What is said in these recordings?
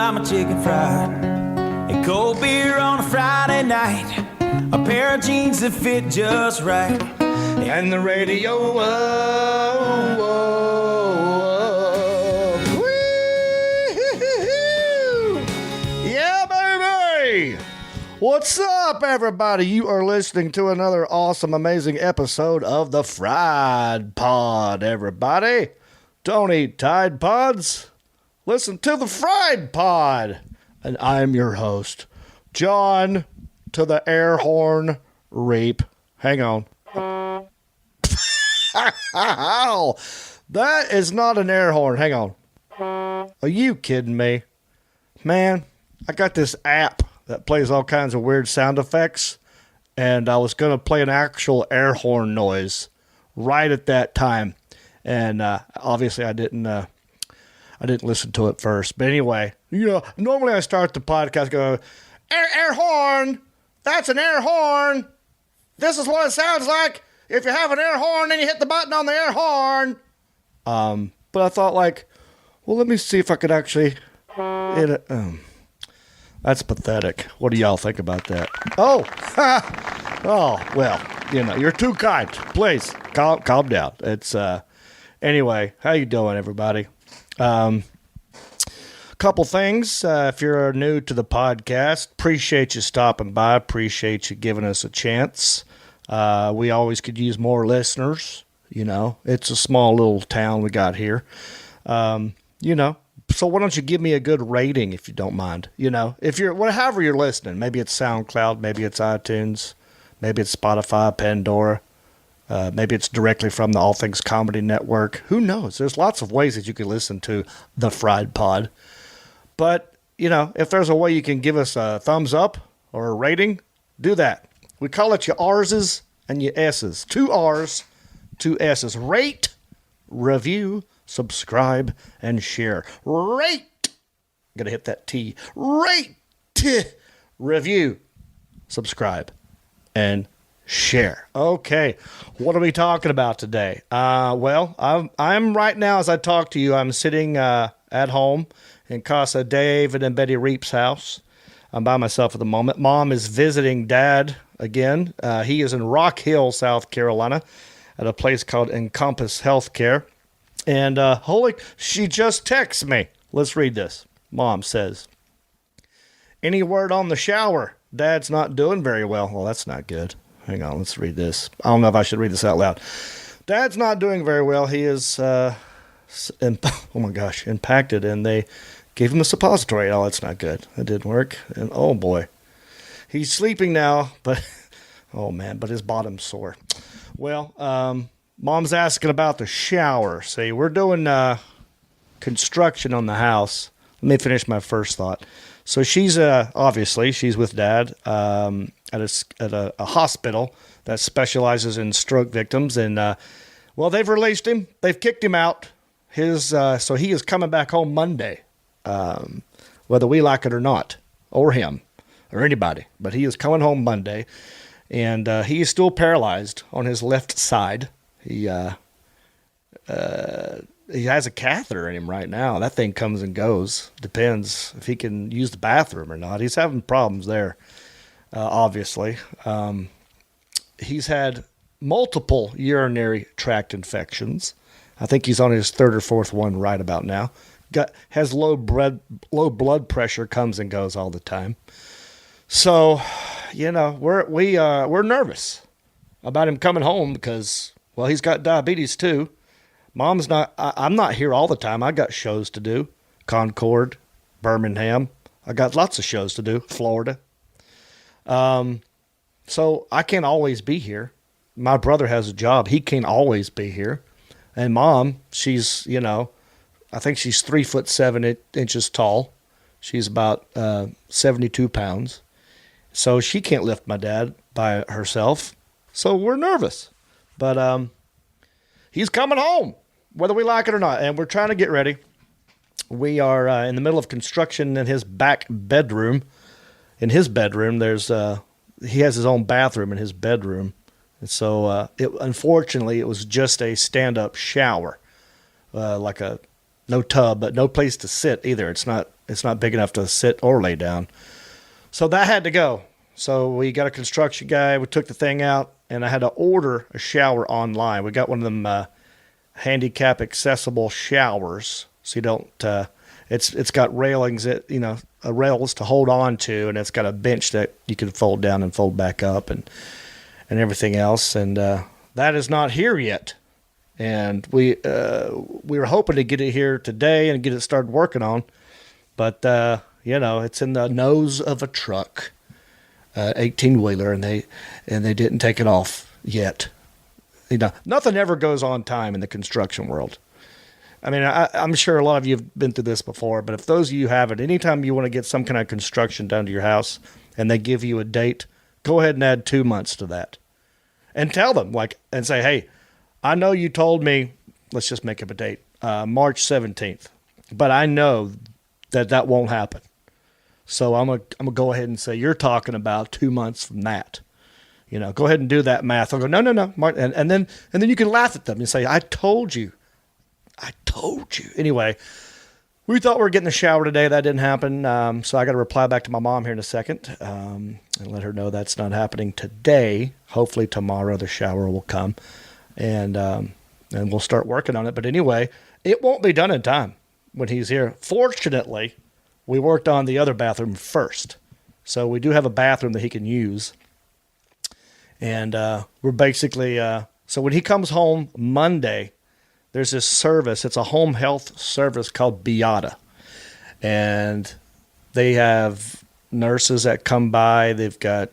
I'm a chicken fried and cold beer on a Friday night, a pair of jeans that fit just right, and the radio. Yeah, baby! What's up, everybody? You are listening to another awesome, amazing episode of the Fried Pod, everybody. Don't eat Tide Pods. Listen to the Fried Pod. And I'm your host, John to the air horn reap. Hang on. Ow. That is not an air horn. Hang on. Are you kidding me? Man, I got this app that plays all kinds of weird sound effects, and I was going to play an actual air horn noise right at that time. And obviously I didn't listen to it first. But anyway, normally I start the podcast going, air horn. That's an air horn. This is what it sounds like if you have an air horn and you hit the button on the air horn. But I thought well, let me see if I could actually hit it. That's pathetic. What do y'all think about that? Oh, well, you're too kind. Please, calm down. It's, anyway, how you doing, everybody? Couple things. If you're new to the podcast, appreciate you stopping by. Appreciate you giving us a chance. We always could use more listeners. It's a small little town we got here. So why don't you give me a good rating if you don't mind? If you're however you're listening, maybe it's SoundCloud, maybe it's iTunes, maybe it's Spotify, Pandora. Maybe it's directly from the All Things Comedy Network. Who knows? There's lots of ways that you can listen to the Fried Pod. But, if there's a way you can give us a thumbs up or a rating, do that. We call it your R's and your S's. 2 R's, 2 S's. Rate, review, subscribe, and share. Rate. I'm going to hit that T. Rate, review, subscribe, and share. Okay, what are we talking about today? Well, I'm right now, as I talk to you, I'm sitting at home in Casa David and Betty Reap's house. I'm by myself at the moment. Mom is visiting Dad again. He is in Rock Hill, South Carolina, at a place called Encompass Healthcare. And she just texts me. Let's read this. Mom says, "Any word on the shower? Dad's not doing very well." Well, that's not good. Hang on, let's read this. I don't know if I should read this out loud. Dad's not doing very well. He is, impacted, and they gave him a suppository. Oh, that's not good. That didn't work. And oh boy, he's sleeping now, but but his bottom's sore. Well, Mom's asking about the shower. See, we're doing construction on the house. Let me finish my first thought. So she's obviously she's with Dad at a hospital that specializes in stroke victims, and they've released him. They've kicked him out. So he is coming back home Monday, whether we like it or not, or him, or anybody. But he is coming home Monday, and he is still paralyzed on his left side. He has a catheter in him right now. That thing comes and goes. Depends if he can use the bathroom or not. He's having problems there, obviously. He's had multiple urinary tract infections. I think he's on his 3rd or 4th one right about now. Has low blood pressure, comes and goes all the time. So, we're nervous about him coming home because, he's got diabetes too. Mom's not, I'm not here all the time. I got shows to do. Concord, Birmingham. I got lots of shows to do. Florida. So I can't always be here. My brother has a job. He can't always be here. And Mom, she's, I think she's 3'7" tall. She's about 72 pounds. So she can't lift my dad by herself. So we're nervous. But he's coming home, whether we like it or not. And we're trying to get ready. We are in the middle of construction in his back bedroom. in his bedroom, he has his own bathroom in his bedroom. And so, unfortunately, it was just a stand-up shower, like no tub, but no place to sit either. It's not big enough to sit or lay down. So that had to go. So we got a construction guy. We took the thing out, and I had to order a shower online. We got one of them handicap accessible showers, so you don't. It's got railings rails to hold on to, and it's got a bench that you can fold down and fold back up, and everything else. And that is not here yet. And we were hoping to get it here today and get it started working on, but it's in the nose of a truck. 18-wheeler, and they didn't take it off yet. Nothing ever goes on time in the construction world. I mean, I'm sure a lot of you have been through this before, but if those of you haven't, anytime you want to get some kind of construction done to your house and they give you a date, go ahead and add 2 months to that. And tell them, and say, hey, I know you told me, let's just make up a date, March 17th, but I know that won't happen. So I'm gonna go ahead and say you're talking about 2 months from that. Go ahead and do that math. I'll go no, and then you can laugh at them and say I told you. Anyway, we thought we were getting the shower today. That didn't happen. So I got to reply back to my mom here in a second and let her know that's not happening today. Hopefully tomorrow the shower will come, and we'll start working on it. But anyway, it won't be done in time when he's here. Fortunately, we worked on the other bathroom first. So we do have a bathroom that he can use. And we're basically, so when he comes home Monday, there's this service. It's a home health service called Beata. And they have nurses that come by. They've got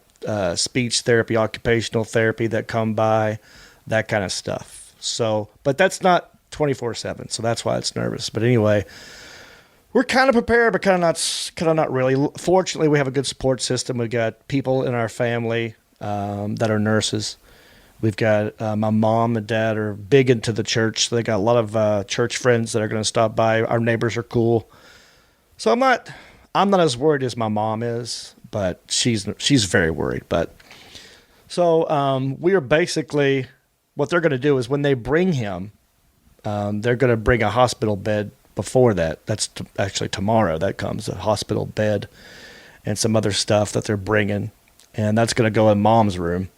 speech therapy, occupational therapy that come by, that kind of stuff. So, but that's not 24/7. So that's why it's nervous. But anyway, we're kind of prepared, but kind of not really. Fortunately, we have a good support system. We've got people in our family that are nurses. We've got my mom and dad are big into the church. So they got a lot of church friends that are going to stop by. Our neighbors are cool. So I'm not as worried as my mom is, but she's very worried. But so we are basically, what they're going to do is when they bring him, they're going to bring a hospital bed. Before that, that's actually tomorrow that comes, a hospital bed and some other stuff that they're bringing, and that's going to go in mom's room.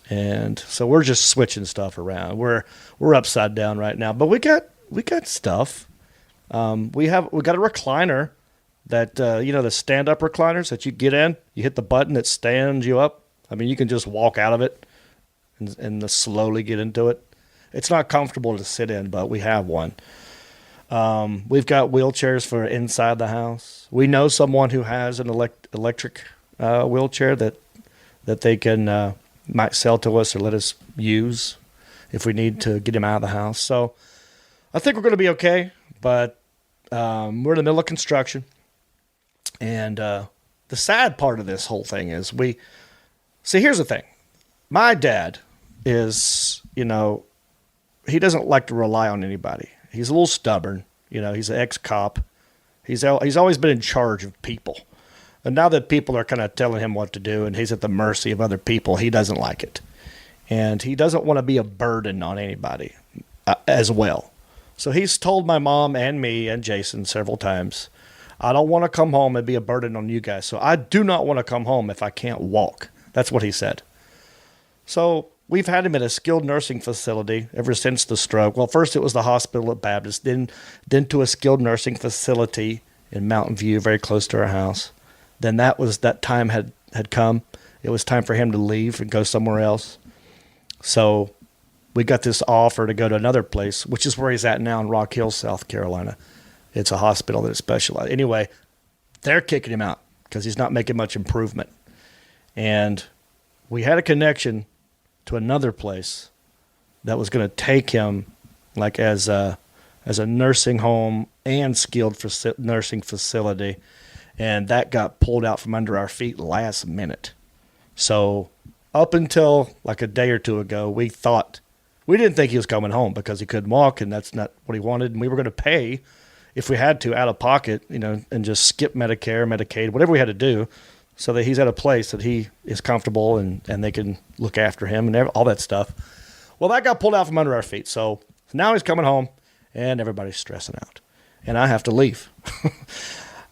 And so we're just switching stuff around. We're upside down right now, but we got stuff. We got a recliner that the stand-up recliners that you get in. You hit the button, it stands you up. I mean, you can just walk out of it and slowly get into it. It's not comfortable to sit in, but we have one. We've got wheelchairs for inside the house. We know someone who has an electric wheelchair that they can might sell to us or let us use if we need to get him out of the house. So I think we're going to be okay, but we're in the middle of construction. And the sad part of this whole thing is here's the thing. My dad is, he doesn't like to rely on anybody. He's a little stubborn. He's an ex-cop. He's always been in charge of people. And now that people are kind of telling him what to do and he's at the mercy of other people, he doesn't like it. And he doesn't want to be a burden on anybody as well. So he's told my mom and me and Jason several times, I don't want to come home and be a burden on you guys. So I do not want to come home if I can't walk. That's what he said. So we've had him in a skilled nursing facility ever since the stroke. Well, first it was the hospital at Baptist, then to a skilled nursing facility in Mountain View, very close to our house. Then that time had come. It was time for him to leave and go somewhere else. So we got this offer to go to another place, which is where he's at now in Rock Hill, South Carolina. It's a hospital that specializes. Anyway, they're kicking him out because he's not making much improvement. And we had a connection to another place that was going to take him like as a nursing home and skilled nursing facility. And that got pulled out from under our feet last minute. So up until like a day or two ago, we didn't think he was coming home because he couldn't walk and that's not what he wanted. And we were going to pay if we had to out of pocket, and just skip Medicare, Medicaid, whatever we had to do so that he's at a place that he is comfortable and they can look after him and all that stuff. Well, that got pulled out from under our feet. So now he's coming home and everybody's stressing out. And I have to leave.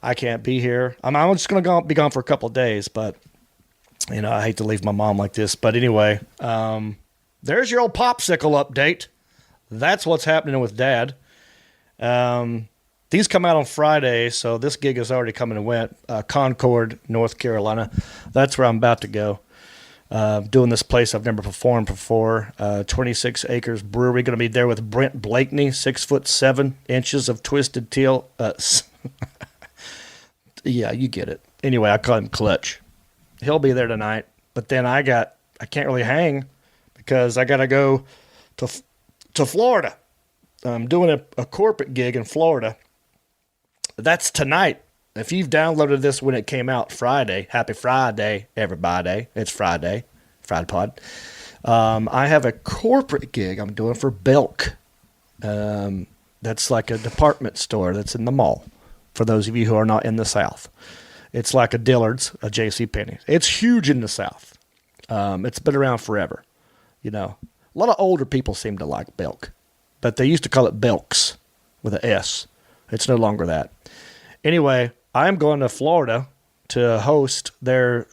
I can't be here. I'm just going to be gone for a couple of days, but, I hate to leave my mom like this. But anyway, there's your old popsicle update. That's what's happening with Dad. These come out on Friday, so this gig has already come and went. Concord, North Carolina. That's where I'm about to go. Doing this place I've never performed before. 26 Acres Brewery. Going to be there with Brent Blakeney, 6'7" of twisted teal. Yeah, you get it. Anyway, I call him Clutch. He'll be there tonight. But then I can't really hang because I got to go to Florida. I'm doing a corporate gig in Florida. That's tonight. If you've downloaded this when it came out Friday, happy Friday, everybody. It's Friday, Friday Pod. I have a corporate gig I'm doing for Belk. That's like a department store that's in the mall, for those of you who are not in the South. It's like a Dillard's, a JCPenney. It's huge in the South. It's been around forever. A lot of older people seem to like Belk, but they used to call it Belks with an S. It's no longer that. Anyway, I'm going to Florida to host their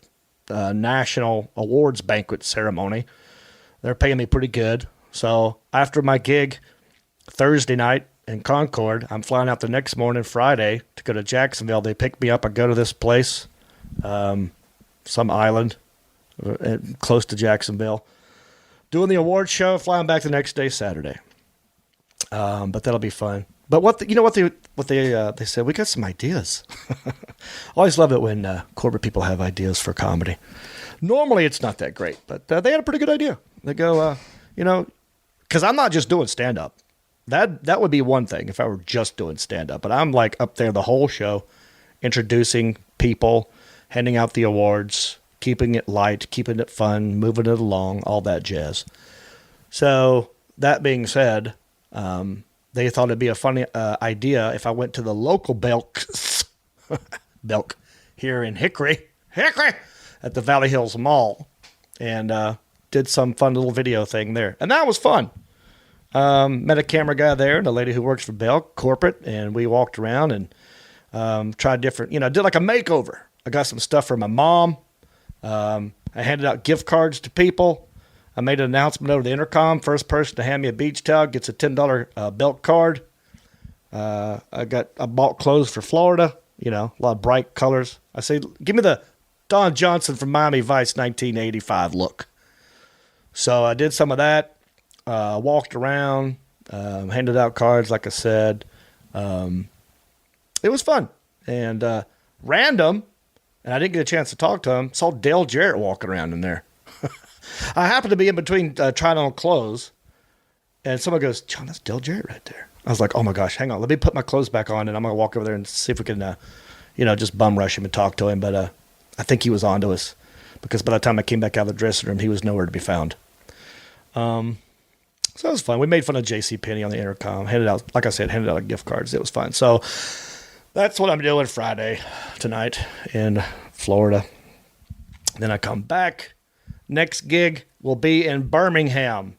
national awards banquet ceremony. They're paying me pretty good. So after my gig Thursday night in Concord, I'm flying out the next morning, Friday, to go to Jacksonville. They pick me up. I go to this place, some island close to Jacksonville, doing the award show, flying back the next day, Saturday. But that'll be fun. But what they said, we got some ideas. I always love it when corporate people have ideas for comedy. Normally it's not that great, but they had a pretty good idea. They go, because I'm not just doing stand-up. That would be one thing if I were just doing stand-up. But I'm like up there the whole show, introducing people, handing out the awards, keeping it light, keeping it fun, moving it along, all that jazz. So that being said, they thought it'd be a funny idea if I went to the local Belk here in Hickory, at the Valley Hills Mall, and did some fun little video thing there. And that was fun. Met a camera guy there and a lady who works for Belk corporate, and we walked around and tried different, did like a makeover. I got some stuff for my mom. I handed out gift cards to people. I made an announcement over the intercom. First person to hand me a beach towel gets a $10 Belk card. I bought clothes for Florida, a lot of bright colors. I say, give me the Don Johnson from Miami Vice 1985 look. So I did some of that, walked around, handed out cards, like I said. It was fun. And random, and I didn't get a chance to talk to him, saw Dale Jarrett walking around in there. I happened to be in between trying on clothes, and someone goes, John, that's Dale Jarrett right there. I was like, oh my gosh, hang on. Let me put my clothes back on, and I'm going to walk over there and see if we can, just bum rush him and talk to him. But I think he was on to us, because by the time I came back out of the dressing room, he was nowhere to be found. So it was fun. We made fun of JCPenney on the intercom. Handed out gift cards. It was fun. So that's what I'm doing Friday tonight in Florida. Then I come back. Next gig will be in Birmingham,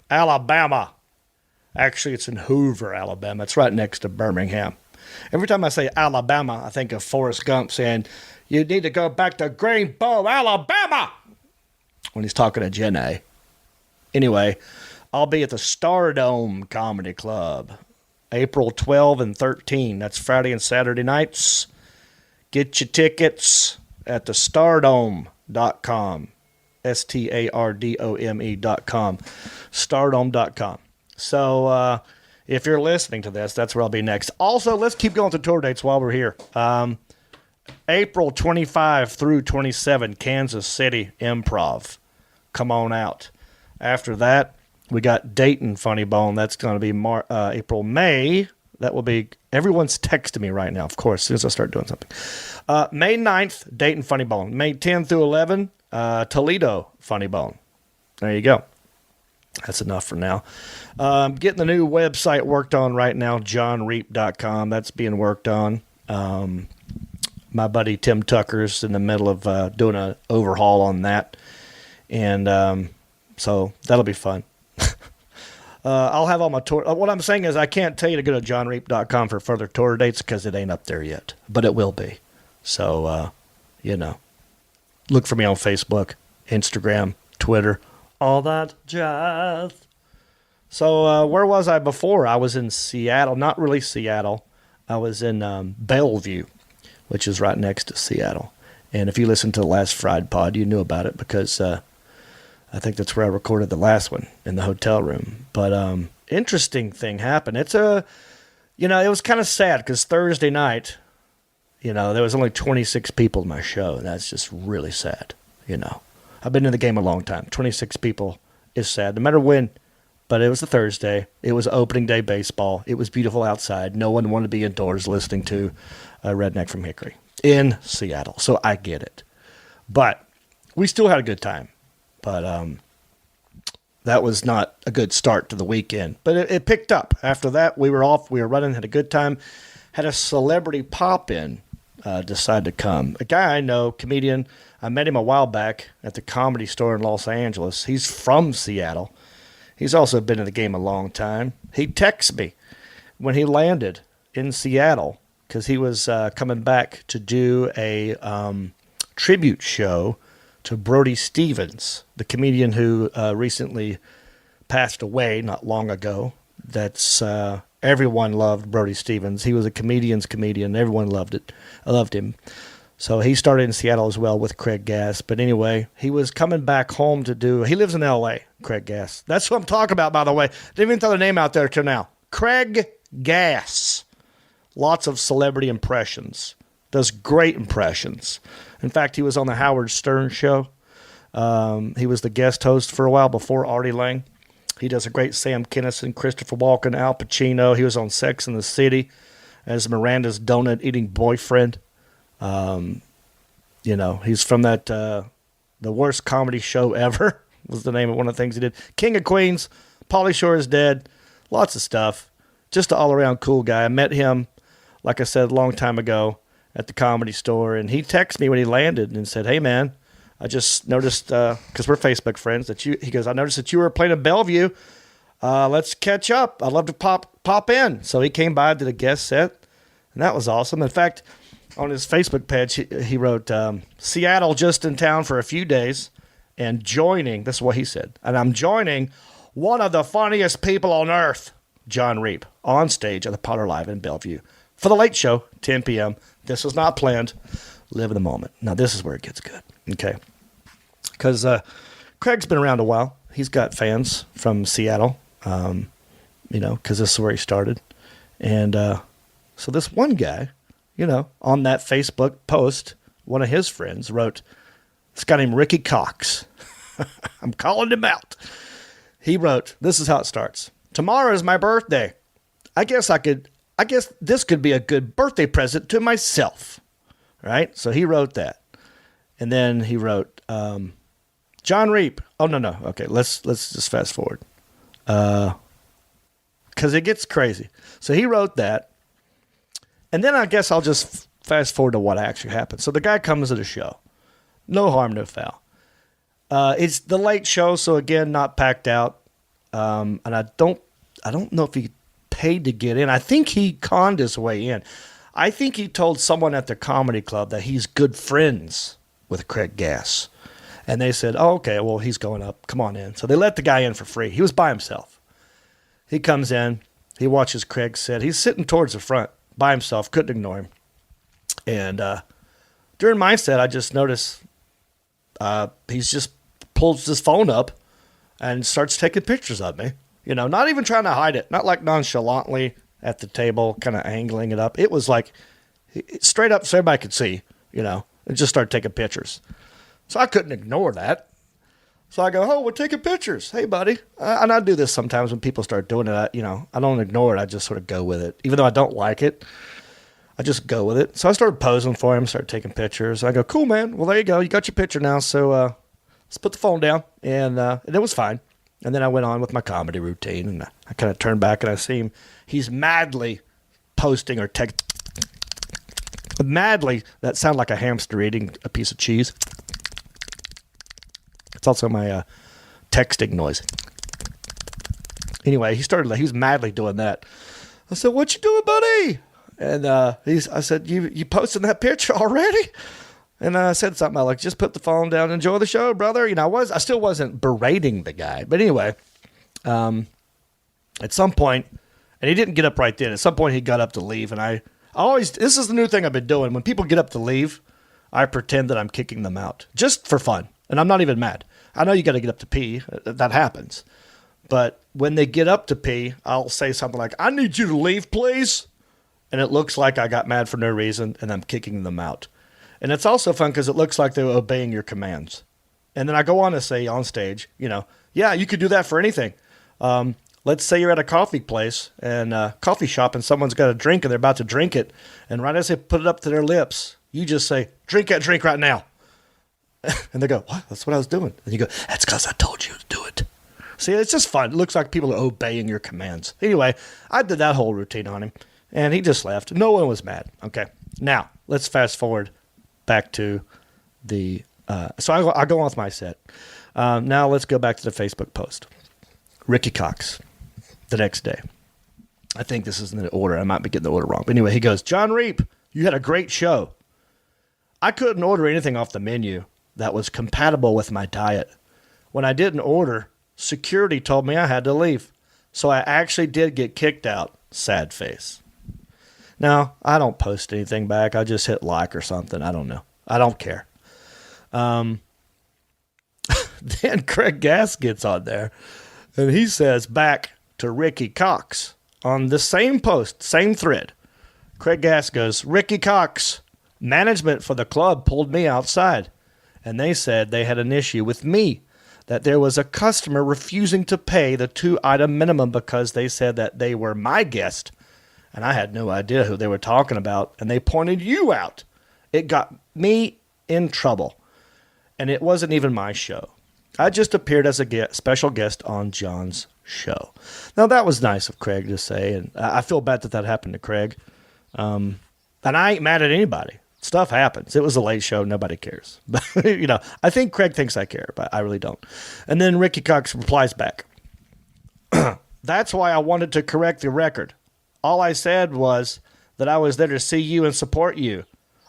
Alabama. Actually, it's in Hoover, Alabama. It's right next to Birmingham. Every time I say Alabama, I think of Forrest Gump saying, you need to go back to Greenbow, Alabama, when he's talking to Jenny. Anyway, I'll be at the Stardome Comedy Club, April 12 and 13. That's Friday and Saturday nights. Get your tickets at the stardome.com. Stardome.com. Stardome.com. So if you're listening to this, that's where I'll be next. Also, let's keep going to tour dates while we're here. April 25 through 27, Kansas City Improv. Come on out. After that, we got Dayton Funny Bone. That's going to be April, May. That will be, everyone's texting me right now, of course, as soon as I start doing something. May 9th, Dayton Funny Bone. May 10 through 11, Toledo Funny Bone. There you go. That's enough for now. Getting the new website worked on right now, johnreap.com. That's being worked on. My buddy Tim Tucker's in the middle of doing an overhaul on that. And so that'll be fun. I'll have all my tour. What I'm saying is I can't tell you to go to johnreap.com for further tour dates because it ain't up there yet. But it will be. So, look for me on Facebook, Instagram, Twitter, all that jazz. So where was I before? I was in Seattle. Not really Seattle. I was in Bellevue, which is right next to Seattle. And if you listened to the last Fried Pod, you knew about it because I think that's where I recorded the last one, in the hotel room. But interesting thing happened. It was kind of sad because Thursday night, there was only 26 people in my show. And that's just really sad, I've been in the game a long time. 26 people is sad, no matter when. But it was a Thursday. It was opening day baseball. It was beautiful outside. No one wanted to be indoors listening to Redneck from Hickory in Seattle. So I get it. But we still had a good time. But that was not a good start to the weekend. But it picked up. After that, we were off. We were running, had a good time. Had a celebrity pop-in decide to come. A guy I know, comedian. I met him a while back at the Comedy Store in Los Angeles. He's from Seattle. He's also been in the game a long time. He texted me when he landed in Seattle because he was coming back to do a tribute show to Brody Stevens, the comedian who recently passed away not long ago. That's everyone loved Brody Stevens. He was a comedian's comedian. Everyone loved it. I loved him. So he started in Seattle as well with Craig Gass. But anyway, he was coming back home to do... He lives in L.A., Craig Gass. That's what I'm talking about, by the way. Didn't even throw the name out there till now. Craig Gass. Lots of celebrity impressions. Does great impressions. In fact, he was on the Howard Stern show. He was the guest host for a while before Artie Lang. He does a great Sam Kinison, Christopher Walken, Al Pacino. He was on Sex and the City as Miranda's donut-eating boyfriend. He's from that The Worst Comedy Show Ever was the name of one of the things he did. King of Queens, Pauly Shore is Dead, lots of stuff. Just an all-around cool guy. I met him, like I said, a long time ago at the Comedy Store, and he texted me when he landed and said, "Hey, man, I just noticed, because we're Facebook friends, he goes, I noticed that you were playing in Bellevue. Let's catch up. I'd love to pop in." So he came by, did a guest set, and that was awesome. In fact, on his Facebook page, he wrote, Seattle just in town for a few days and joining, this is what he said, and I'm joining one of the funniest people on earth, John Reap, on stage at the Potter Live in Bellevue for the Late Show, 10 p.m. This was not planned. Live in the moment. Now, this is where it gets good, okay? Because Craig's been around a while. He's got fans from Seattle, because this is where he started. And so this one guy, on that Facebook post, one of his friends wrote, this guy named Ricky Cox. I'm calling him out. He wrote, this is how it starts. Tomorrow is my birthday. I guess this could be a good birthday present to myself. Right? So he wrote that. And then he wrote, John Reap. Oh, no. Okay, let's just fast forward. Because it gets crazy. So he wrote that. And then I guess I'll just fast forward to what actually happened. So the guy comes to the show. No harm, no foul. It's the Late Show, so again, not packed out. And I don't know if he paid to get in. I think he conned his way in. I think he told someone at the comedy club that he's good friends with Craig Gass. And they said, oh, okay, well, he's going up. Come on in. So they let the guy in for free. He was by himself. He comes in. He watches Craig set. He's sitting towards the front by himself. Couldn't ignore him. And during my set, I just noticed he's just pulls his phone up and starts taking pictures of me. Not even trying to hide it. Not like nonchalantly at the table, kind of angling it up. It was like straight up so everybody could see, and just started taking pictures. So I couldn't ignore that. So I go, oh, we're taking pictures. Hey, buddy. And I do this sometimes when people start doing it. I don't ignore it. I just sort of go with it. Even though I don't like it, I just go with it. So I started posing for him, started taking pictures. I go, cool, man. Well, there you go. You got your picture now. So let's put the phone down. And it was fine. And then I went on with my comedy routine. And I kind of turned back and I see him. He's madly posting or madly, that sounded like a hamster eating a piece of cheese. It's also my texting noise. Anyway, he was madly doing that. I said, "What you doing, buddy?" And I said, "You posting that picture already?" And I said something like, "Just put the phone down and enjoy the show, brother." You know, I still wasn't berating the guy. But anyway, at some point, and he didn't get up right then. At some point, he got up to leave. And this is the new thing I've been doing. When people get up to leave, I pretend that I'm kicking them out just for fun. And I'm not even mad. I know you got to get up to pee. That happens. But when they get up to pee, I'll say something like, "I need you to leave, please." And it looks like I got mad for no reason, and I'm kicking them out. And it's also fun because it looks like they're obeying your commands. And then I go on to say on stage, yeah, you could do that for anything. Let's say you're at a coffee place and coffee shop, and someone's got a drink and they're about to drink it. And right as they put it up to their lips, you just say, "Drink that drink right now." And they go, "What? That's what I was doing." And you go, "That's because I told you to do it." See, it's just fun. It looks like people are obeying your commands. Anyway, I did that whole routine on him, and he just left. No one was mad. Okay. Now, let's fast forward back to the... so I go on with my set. Now let's go back to the Facebook post. Ricky Cox, the next day. I think this is in the order. I might be getting the order wrong. But anyway, he goes, "John Reep, you had a great show. I couldn't order anything off the menu that was compatible with my diet. When I didn't order, security told me I had to leave. So I actually did get kicked out. Sad face." Now, I don't post anything back. I just hit like or something. I don't know. I don't care. Then Craig Gass gets on there, and he says back to Ricky Cox on the same post, same thread. Craig Gass goes, "Ricky Cox, management for the club pulled me outside, and they said they had an issue with me, that there was a customer refusing to pay the 2-item minimum because they said that they were my guest, and I had no idea who they were talking about, and they pointed you out. It got me in trouble, and it wasn't even my show. I just appeared as a special guest on John's show." Now, that was nice of Craig to say, and I feel bad that happened to Craig. And I ain't mad at anybody. Stuff happens. It was a late show. Nobody cares. But, I think Craig thinks I care, but I really don't. And then Ricky Cox replies back, "That's why I wanted to correct the record. All I said was that I was there to see you and support you.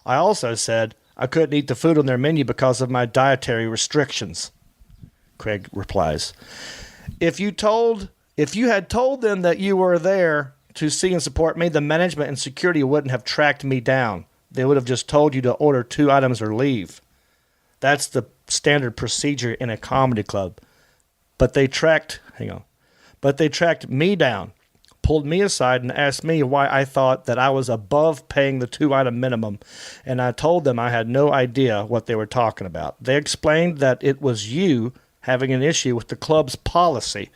I also said I couldn't eat the food on their menu because of my dietary restrictions." Craig replies, If you had told them that you were there to see and support me, the management and security wouldn't have tracked me down. They would have just told you to order 2 items or leave. That's the standard procedure in a comedy club. But they tracked me down, pulled me aside, and asked me why I thought that I was above paying the 2-item minimum, and I told them I had no idea what they were talking about. They explained that it was you having an issue with the club's policy,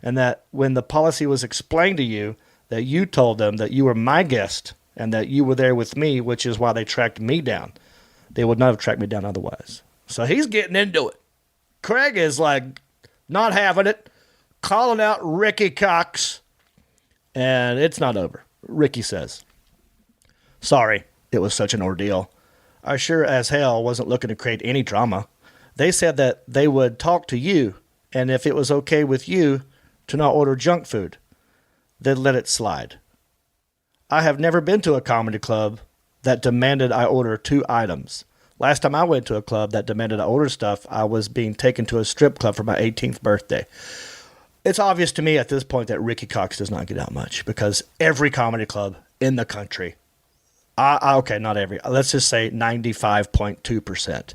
and that when the policy was explained to you, that you told them that you were my guest and that you were there with me, which is why they tracked me down. They would not have tracked me down otherwise. So he's getting into it. Craig is like not having it, calling out Ricky Cox, and it's not over. Ricky says, "Sorry, it was such an ordeal. I sure as hell wasn't looking to create any drama. They said that they would talk to you, and if it was okay with you to not order junk food, they'd let it slide. I have never been to a comedy club that demanded I order 2 items. Last time I went to a club that demanded I order stuff, I was being taken to a strip club for my 18th birthday." It's obvious to me at this point that Ricky Cox does not get out much, because every comedy club in the country, okay, not every, let's just say 95.2%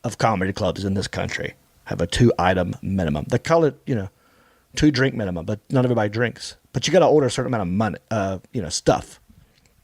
of comedy clubs in this country have a 2-item minimum. They call it, 2-drink minimum, but not everybody drinks. But you got to order a certain amount of money, stuff.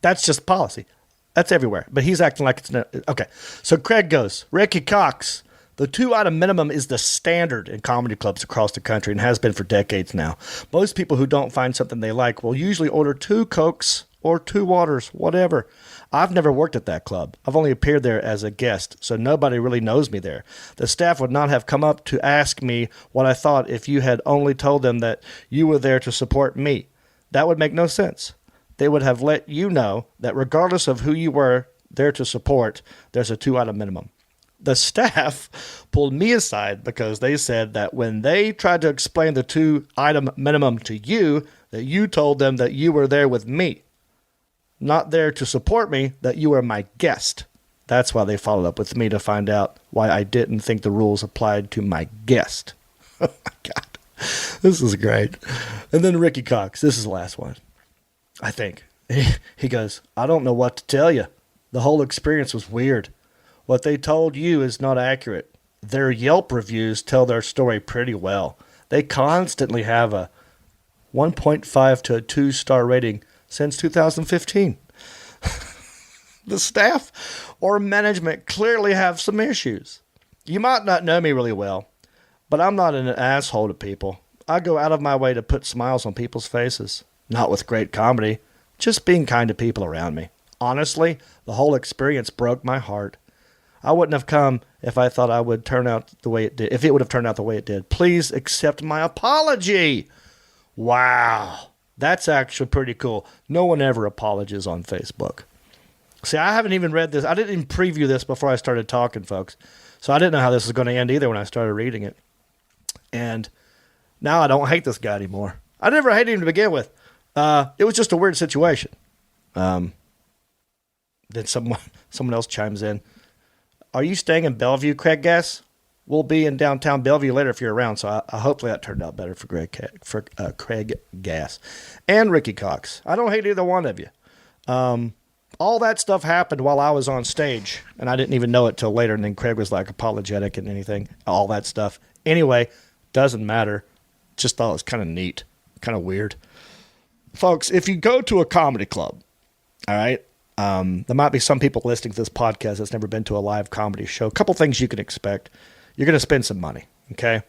That's just policy. That's everywhere. But he's acting like it's not. Okay. So Craig goes, "Ricky Cox, the 2-item minimum is the standard in comedy clubs across the country and has been for decades now. Most people who don't find something they like will usually order 2 Cokes or 2 waters, whatever. I've never worked at that club. I've only appeared there as a guest, so nobody really knows me there. The staff would not have come up to ask me what I thought if you had only told them that you were there to support me. That would make no sense. They would have let you know that regardless of who you were, there to support, there's a 2-item minimum. The staff pulled me aside because they said that when they tried to explain the 2-item minimum to you, that you told them that you were there with me, not there to support me, that you were my guest. That's why they followed up with me to find out why I didn't think the rules applied to my guest. Oh my God. This is great. And then Ricky Cox. This is the last one, I think. He goes, I don't know what to tell you. The whole experience was weird. What they told you is not accurate. Their Yelp reviews tell their story pretty well. They constantly have a 1.5 to a 2-star rating since 2015. The staff or management clearly have some issues. You might not know me really well, but I'm not an asshole to people. I go out of my way to put smiles on people's faces. Not with great comedy, just being kind to people around me. Honestly, the whole experience broke my heart. I wouldn't have come if I thought I would turn out the way it did. If it would have turned out the way it did. Please accept my apology. Wow. That's actually pretty cool. No one ever apologizes on Facebook. See, I haven't even read this. I didn't even preview this before I started talking, folks. So I didn't know how this was going to end either when I started reading it. And now I don't hate this guy anymore. I never hated him to begin with. It was just a weird situation. Then someone else chimes in. Are you staying in Bellevue, Craig Gass? We'll be in downtown Bellevue later if you're around. So hopefully that turned out better for Craig Gass and Ricky Cox. I don't hate either one of you. All that stuff happened while I was on stage, and I didn't even know it till later. And then Craig was like apologetic and anything, all that stuff. Anyway, doesn't matter. Just thought it was kind of neat, kind of weird. Folks, if you go to a comedy club, all right, there might be some people listening to this podcast that's never been to a live comedy show. A couple things you can expect. You're going to spend some money, okay?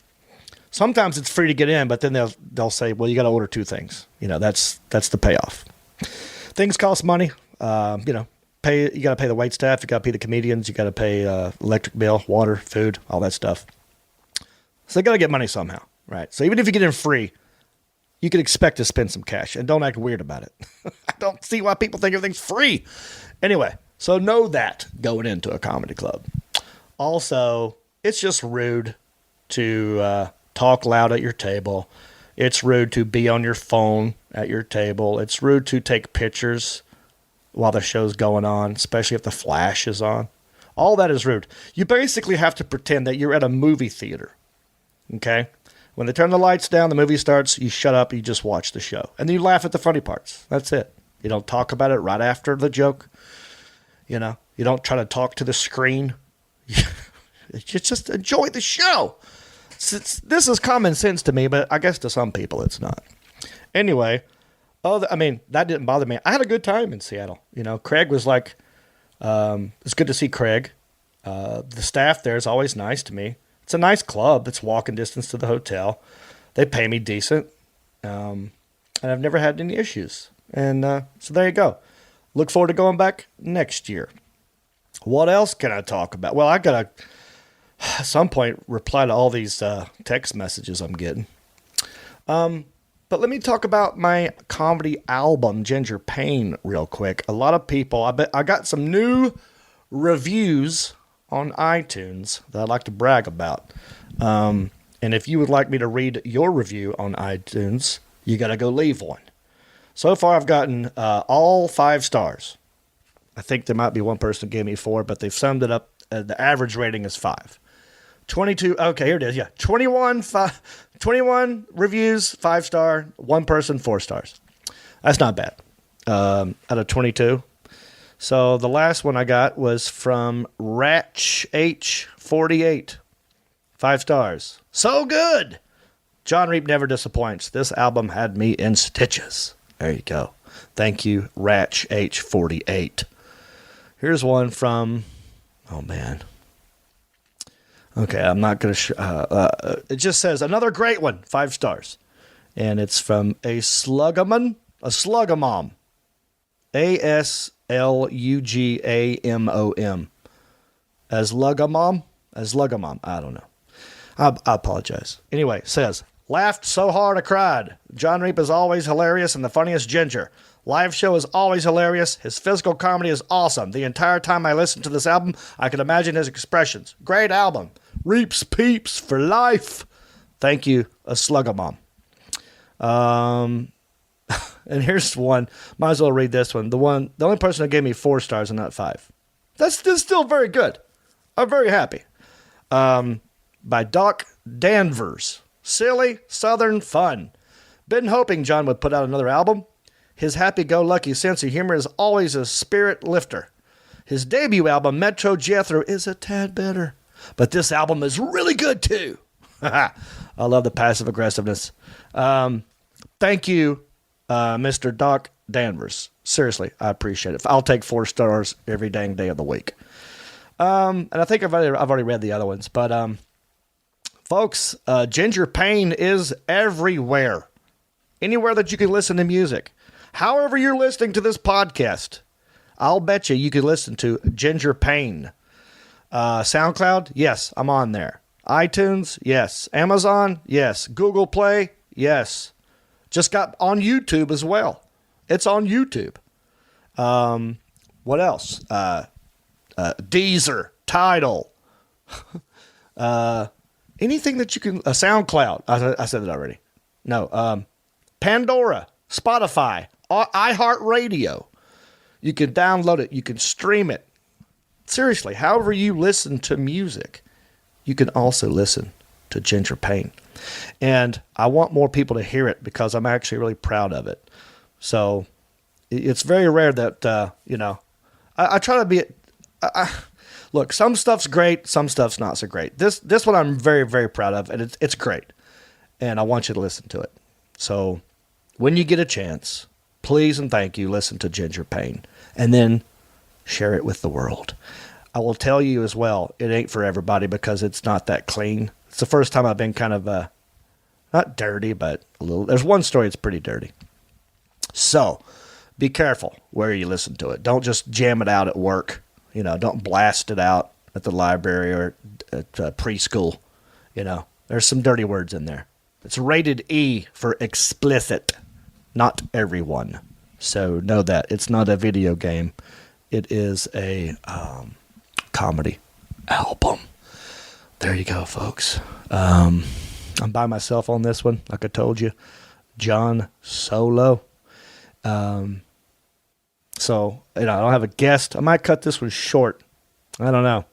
Sometimes it's free to get in, but then they'll say, well, you got to order 2 things. That's the payoff. Things cost money. You got to pay the wait staff. You got to pay the comedians. You got to pay electric bill, water, food, all that stuff. So they got to get money somehow, right? So even if you get in free, you can expect to spend some cash, and don't act weird about it. I don't see why people think everything's free. Anyway, so know that going into a comedy club. Also, it's just rude to talk loud at your table. It's rude to be on your phone at your table. It's rude to take pictures while the show's going on, especially if the flash is on. All that is rude. You basically have to pretend that you're at a movie theater, okay? When they turn the lights down, the movie starts, you shut up, you just watch the show. And then you laugh at the funny parts. That's it. You don't talk about it right after the joke. You don't try to talk to the screen. You just enjoy the show. This is common sense to me, but I guess to some people it's not. Anyway, that didn't bother me. I had a good time in Seattle. Craig was like, it's good to see Craig. The staff there is always nice to me. It's a nice club. It's walking distance to the hotel. They pay me decent. And I've never had any issues. And so there you go. Look forward to going back next year. What else can I talk about? Well, I got to, at some point, reply to all these text messages I'm getting. But let me talk about my comedy album, Ginger Pain, real quick. A lot of people, I got some new reviews on iTunes that I'd like to brag about. And if you would like me to read your review on iTunes, you got to go leave one. So far, I've gotten all 5 stars. I think there might be one person who gave me 4, but they've summed it up. The average rating is 5. 22, okay, here it is, yeah. 21 reviews, 5-star, 1 person, 4 stars. That's not bad. Out of 22. So the last one I got was from Ratch H48. 5 stars. So good. John Reap never disappoints. This album had me in stitches. There you go. Thank you, Ratch H48. Here's one from, oh man. Okay, I'm not going to, it just says, another great one, 5 stars. And it's from a Slugamon, a Slugamom. ASLUGAMOM. As Lugamom, I don't know. I apologize. Anyway, says, laughed so hard I cried. John Reap is always hilarious and the funniest ginger. Live show is always hilarious. His physical comedy is awesome. The entire time I listened to this album, I could imagine his expressions. Great album. Reaps peeps for life. Thank you, a Sluggamom. And here's one. Might as well read this one. The only person that gave me 4 stars and not 5. That's still very good. I'm very happy. By Doc Danvers. Silly Southern fun. Been hoping John would put out another album. His happy-go-lucky sense of humor is always a spirit lifter. His debut album, Metro Jethro, is a tad better. But this album is really good, too. I love the passive aggressiveness. Thank you, Mr. Doc Danvers. Seriously, I appreciate it. I'll take 4 stars every dang day of the week. And I think I've already read the other ones. But, folks, Ginger Payne is everywhere. Anywhere that you can listen to music. However you're listening to this podcast, I'll bet you could listen to Ginger Payne. SoundCloud, yes, I'm on there. iTunes, yes. Amazon, yes. Google Play, yes. Just got on YouTube as well. It's on YouTube. What else? Deezer, Tidal. Anything that you can... SoundCloud. I said it already. No. Pandora, Spotify, iHeartRadio. You can download it. You can stream it. Seriously, however you listen to music, you can also listen to Ginger Payne. And I want more people to hear it because I'm actually really proud of it. So it's very rare that, I try to be... look, some stuff's great, some stuff's not so great. This one I'm very, very proud of, and it's great. And I want you to listen to it. So when you get a chance, please and thank you, listen to Ginger Payne. And then share it with the world. I will tell you as well, it ain't for everybody because it's not that clean. It's the first time I've been kind of, not dirty, but a little. There's one story that's pretty dirty. So be careful where you listen to it. Don't just jam it out at work. Don't blast it out at the library or at preschool. There's some dirty words in there. It's rated E for explicit. Not everyone. So know that. It's not a video game. It is a comedy album. There you go, folks. I'm by myself on this one, like I told you. John Solo. So, I don't have a guest. I might cut this one short. I don't know.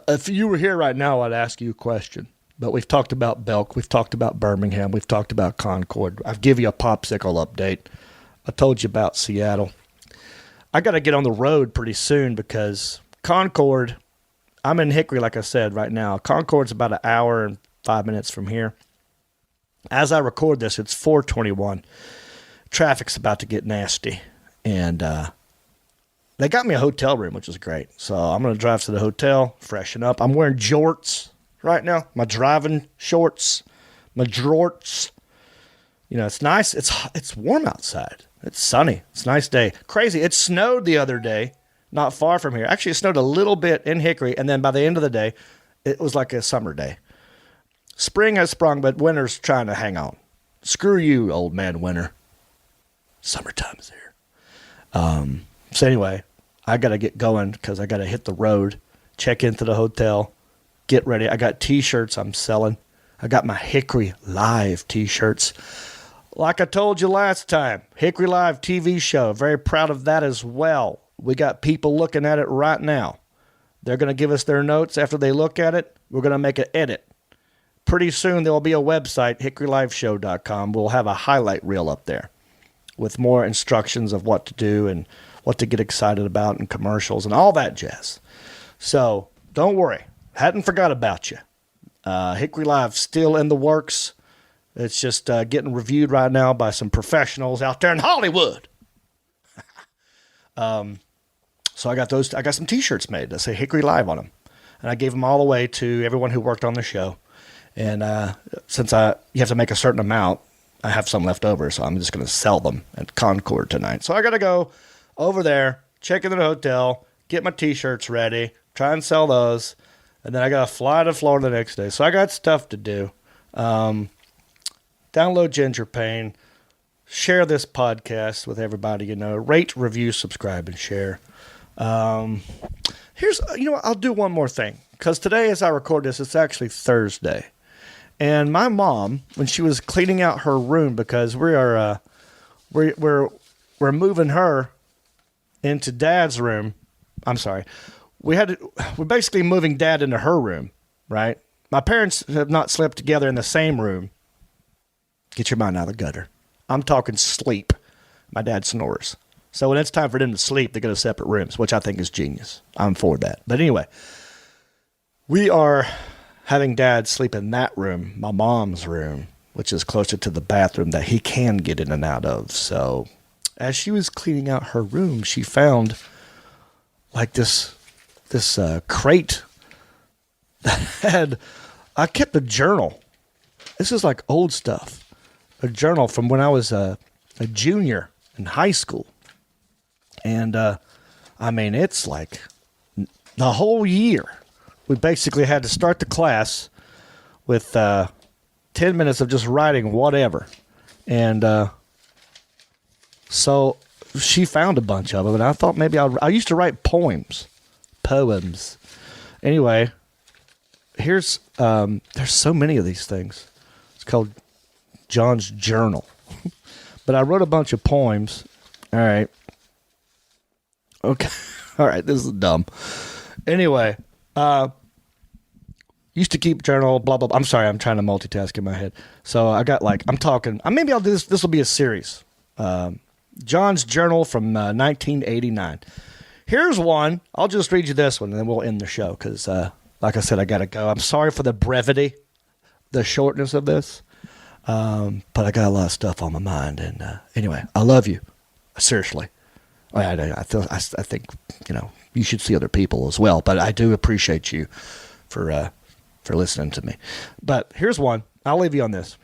If you were here right now, I'd ask you a question. But we've talked about Belk. We've talked about Birmingham. We've talked about Concord. I've given you a popsicle update. I told you about Seattle. I got to get on the road pretty soon because Concord, I'm in Hickory, like I said, right now. Concord's about an hour and 5 minutes from here. As I record this, it's 4:21. Traffic's about to get nasty. And they got me a hotel room, which is great. So I'm going to drive to the hotel, freshen up. I'm wearing jorts right now, my driving shorts, my jorts. It's nice. It's warm outside. It's sunny. It's a nice day. Crazy. It snowed the other day, not far from here. Actually, it snowed a little bit in Hickory, and then by the end of the day, it was like a summer day. Spring has sprung, but winter's trying to hang on. Screw you, old man winter. Summertime is here. So anyway, I got to get going because I got to hit the road, check into the hotel, get ready. I got T-shirts I'm selling. I got my Hickory Live T-shirts. Like I told you last time, Hickory Live TV show. Very proud of that as well. We got people looking at it right now. They're going to give us their notes after they look at it. We're going to make an edit. Pretty soon there will be a website, hickoryliveshow.com. We'll have a highlight reel up there with more instructions of what to do and what to get excited about and commercials and all that jazz. So don't worry. Hadn't forgot about you. Hickory Live still in the works. It's just getting reviewed right now by some professionals out there in Hollywood. So I got some T-shirts made that say Hickory Live on them. And I gave them all away to everyone who worked on the show. And since you have to make a certain amount, I have some left over, so I'm just going to sell them at Concord tonight. So I got to go over there, check into the hotel, get my T-shirts ready, try and sell those, and then I got to fly to Florida the next day. So I got stuff to do. Download Ginger Payne. share this podcast with everybody you know. Rate, review, subscribe, and share. I'll do one more thing. Because today, as I record this, it's actually Thursday. And my mom, when she was cleaning out her room, because we're moving her into Dad's room. I'm sorry. We're basically moving Dad into her room, right? My parents have not slept together in the same room. Get your mind out of the gutter. I'm talking sleep. My dad snores. So when it's time for them to sleep, they go to separate rooms, which I think is genius. I'm for that. But anyway, we are having Dad sleep in that room, my mom's room, which is closer to the bathroom that he can get in and out of. So as she was cleaning out her room, she found like this crate that I kept a journal. This is like old stuff. A journal from when I was a junior in high school. And, it's like the whole year. We basically had to start the class with 10 minutes of just writing whatever. And so she found a bunch of them, and I thought maybe I used to write poems. Anyway, there's so many of these things. It's called John's Journal. But I wrote a bunch of poems. All right. Okay. All right. This is dumb. Anyway, used to keep journal, blah, blah, blah. I'm sorry. I'm trying to multitask in my head. So I got maybe I'll do this. This will be a series. John's Journal from 1989. Here's one. I'll just read you this one and then we'll end the show because, like I said, I got to go. I'm sorry for the brevity, the shortness of this. But I got a lot of stuff on my mind. And anyway, I love you. Seriously. I think, you should see other people as well. But I do appreciate you for listening to me. But here's one. I'll leave you on this.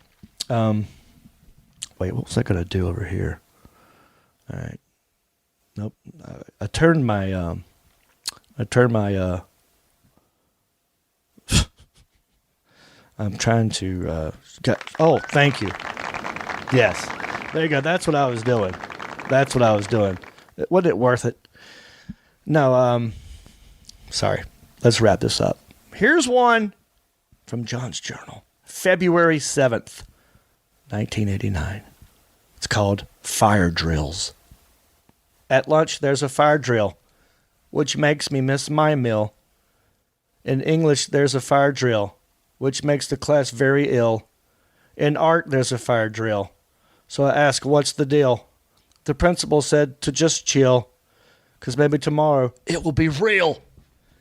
Wait, what was I going to do over here? All right. Nope. I turned my I'm trying to thank you. Yes. There you go. That's what I was doing. Wasn't it worth it? No, sorry. Let's wrap this up. Here's one from John's Journal. February 7th, 1989. It's called Fire Drills. At lunch, there's a fire drill, which makes me miss my meal. In English, there's a fire drill, which makes the class very ill. In art, there's a fire drill. So I asked, what's the deal? The principal said to just chill, 'cause maybe tomorrow it will be real.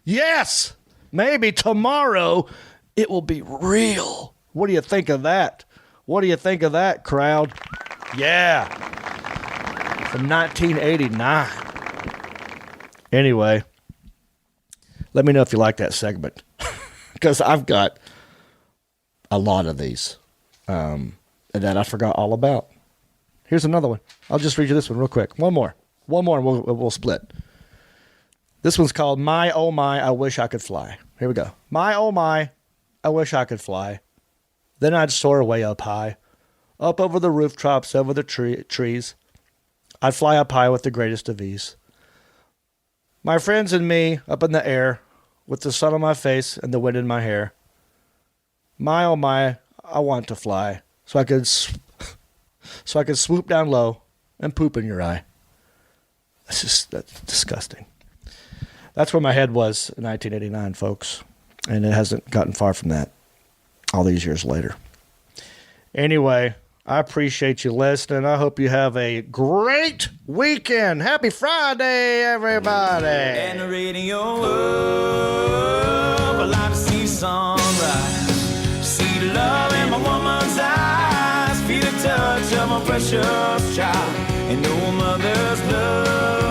Yes! Maybe tomorrow it will be real. What do you think of that? What do you think of that, crowd? Yeah. From 1989. Anyway, let me know if you like that segment. Because I've got a lot of these that I forgot all about. Here's another one. I'll just read you this one real quick. One more and we'll split. This one's called My Oh My, I Wish I Could Fly. Here we go. My oh my, I wish I could fly. Then I'd soar way up high, up over the rooftops, over the trees. I'd fly up high with the greatest of ease. My friends and me up in the air, with the sun on my face and the wind in my hair. My oh my, I want to fly, so I could swoop down low and poop in your eye. That's disgusting. That's where my head was in 1989, folks. And it hasn't gotten far from that all these years later. Anyway, I appreciate you listening. I hope you have a great weekend. Happy Friday, everybody. And the radio up, I like to see sunrise. See the love in my woman's eyes. Feel the touch of my precious child. And know a mother's love